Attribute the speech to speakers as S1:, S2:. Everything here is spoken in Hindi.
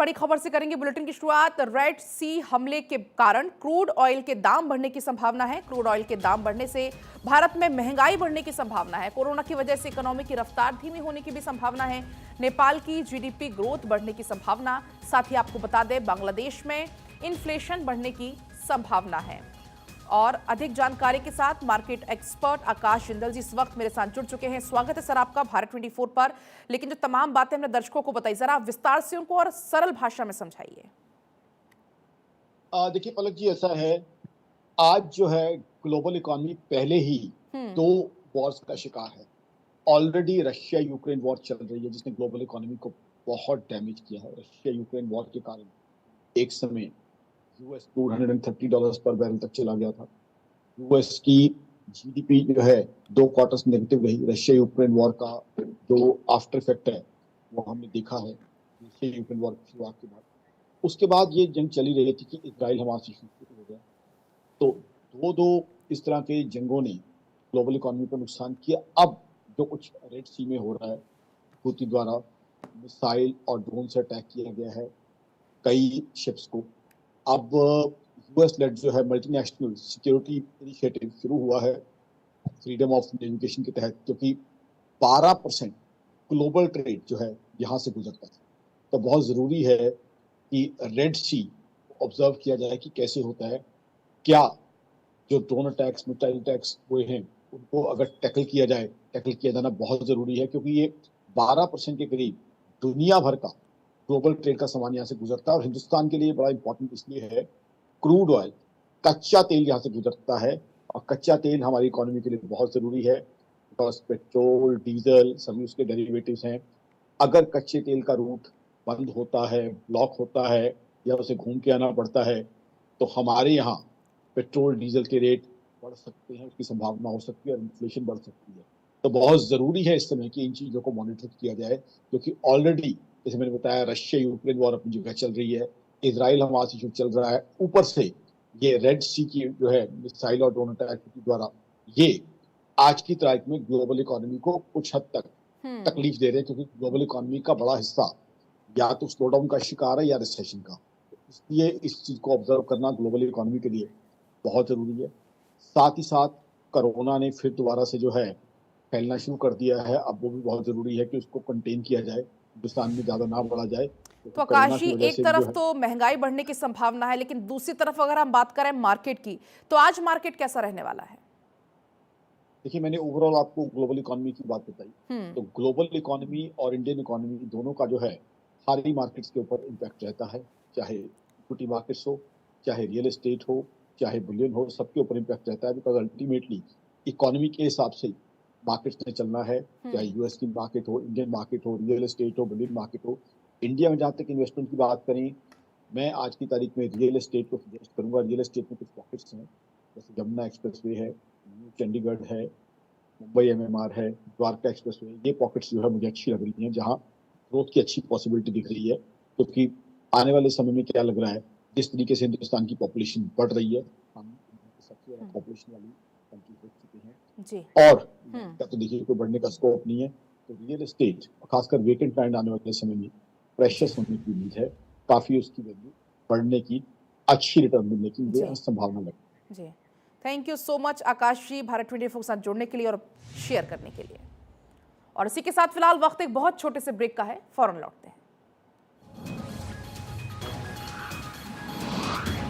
S1: बड़ी खबर से करेंगे बुलेटिन की शुरुआत। रेड सी हमले के कारण क्रूड ऑयल के दाम बढ़ने की संभावना है। क्रूड ऑयल के दाम बढ़ने से भारत में महंगाई बढ़ने की संभावना है। कोरोना की वजह से इकोनॉमी की रफ्तार धीमी होने की भी संभावना है। नेपाल की जीडीपी ग्रोथ बढ़ने की संभावना। साथ ही आपको बता दें, बांग्लादेश में इन्फ्लेशन बढ़ने की संभावना है। और अधिक जानकारी के साथ मार्केट एक्सपर्ट आकाश जिंदल जी इस वक्त मेरे साथ जुड़ चुके हैं। स्वागत है सर आपका भारत 24 पर। लेकिन जो तमाम बातें हमने दर्शकों को बताई, जरा आप विस्तार से उनको और सरल भाषा में समझाइए।
S2: देखिए पलक जी, ऐसा है, आज जो है ग्लोबल इकोनॉमी पहले ही दो वॉर्स का शिकार है। ऑलरेडी रशिया यूक्रेन वॉर चल रही है जिसने ग्लोबल इकोनॉमी को बहुत डैमेज किया है। रशिया यूक्रेन वॉर के कारण एक समय यूएस $230 पर बैरल तक चला गया था। यूएस की जीडीपी जो है 2 क्वार्टर्स नेगेटिव रही। रशिया यूक्रेन वॉर का जो आफ्टर इफेक्ट है वो हमने देखा है रशिया यूक्रेन वॉर की शुरुआत के बाद। उसके बाद ये जंग चली रही थी कि इजराइल हमास इशू शुरू हो गया। तो दो इस तरह के जंगों ने ग्लोबल इकोनॉमी को नुकसान किया। अब जो कुछ रेड सी में हो रहा है, हुती द्वारा मिसाइल और ड्रोन से अटैक किया गया है कई शिप्स को। अब यूएस लेड जो है मल्टीनेशनल सिक्योरिटी इनिशिएटिव शुरू हुआ है फ्रीडम ऑफ नेविगेशन के तहत, क्योंकि 12% ग्लोबल ट्रेड जो है यहाँ से गुजरता था। तो बहुत ज़रूरी है कि रेड सी ऑब्जर्व किया जाए कि कैसे होता है। क्या जो ड्रोन अटैक्स मिसाइल अटैक्स हुए हैं उनको अगर टैकल किया जाना बहुत ज़रूरी है, क्योंकि ये 12% के करीब दुनिया भर का ग्लोबल ट्रेड का सामान यहाँ से गुजरता है। और हिंदुस्तान के लिए बड़ा इंपॉर्टेंट इसलिए है, क्रूड ऑयल कच्चा तेल यहाँ से गुजरता है और कच्चा तेल हमारी इकोनॉमी के लिए बहुत ज़रूरी है, बिकॉज पेट्रोल डीजल सभी उसके डेरिवेटिव्स हैं। अगर कच्चे तेल का रूट बंद होता है, ब्लॉक होता है या उसे घूम के आना पड़ता है तो हमारे यहाँ पेट्रोल डीजल के रेट बढ़ सकते हैं, उसकी संभावना हो सकती है और इन्फ्लेशन बढ़ सकती है। तो बहुत ज़रूरी है इस समय कि इन चीज़ों को मॉनिटर किया जाए, क्योंकि ऑलरेडी जैसे मैंने बताया रशिया यूक्रेन वॉर अपनी जगह चल रही है, इजराइल हमास इशू चल रहा है, ऊपर से ये रेड सी की जो है मिसाइल और ड्रोन अटैक की द्वारा ये आज की तारीख में ग्लोबल इकोनॉमी को कुछ हद तक तकलीफ दे रहे हैं, क्योंकि ग्लोबल इकोनॉमी का बड़ा हिस्सा या तो स्लोडाउन का शिकार है या रिसेशन का। इसलिए इस चीज को ऑब्जर्व करना ग्लोबल इकोनॉमी के लिए बहुत जरूरी है। साथ ही साथ कोरोना ने फिर दोबारा से जो है फैलना शुरू कर दिया है। अब वो भी बहुत जरूरी है कि उसको कंटेन किया जाए, हिंदुस्तान में ज्यादा ना बढ़ा जाए।
S1: तो आकाश जी, एक तरफ तो महंगाई बढ़ने की संभावना है, लेकिन दूसरी तरफ अगर हम बात करें मार्केट की, तो आज मार्केट कैसा रहने वाला है?
S2: देखिए, मैंने ओवरऑल आपको ग्लोबल इकोनॉमी की बात बताई, तो ग्लोबल इकोनॉमी और इंडियन इकोनॉमी दोनों का जो है सारी मार्केट्स के ऊपर इम्पैक्ट रहता है। चाहे इक्विटी मार्केट्स हो, चाहे रियल एस्टेट हो, चाहे बुलियन हो, सबके ऊपर इम्पैक्ट रहता है। बिकॉज अल्टीमेटली इकोनॉमी के हिसाब से मार्केट्स में चलना है, चाहे यूएस की मार्केट हो, इंडियन मार्केट हो, रियल एस्टेट हो, बुलियन मार्केट हो। इंडिया में जहाँ तक इन्वेस्टमेंट की बात करें, मैं आज की तारीख में रियल एस्टेट को सजेस्ट करूंगा। रियल एस्टेट में कुछ पॉकेट्स हैं, जैसे यमुना एक्सप्रेसवे है, न्यू चंडीगढ़ है, मुंबई एमएमआर है, द्वारका एक्सप्रेसवे, ये पॉकेट्स जो है मुझे अच्छी लग रही हैं, जहाँ ग्रोथ की अच्छी पॉसिबिलिटी दिख रही है। क्योंकि आने वाले समय में क्या लग रहा है, जिस तरीके से हिंदुस्तान की पॉपुलेशन बढ़ रही है, हम सबसे ज्यादा पॉपुलेशन वाली कंट्री हो चुके हैं जी। और तो देखिए कोई बढ़ने का स्कोप नहीं है। तो रियल एस्टेट खासकर वेकेंट लैंड आने वाले समय में प्रेशियस होने की उम्मीद है, काफी उसकी वैल्यू बढ़ने की, अच्छी रिटर्न मिलने की मुझे संभावना लगती है।
S1: थैंक यू सो मच आकाश जी, भारत 24 के साथ जुड़ने के लिए और शेयर करने के लिए। और इसी के साथ फिलहाल वक्त एक बहुत छोटे से ब्रेक का है, फौरन लौटते हैं।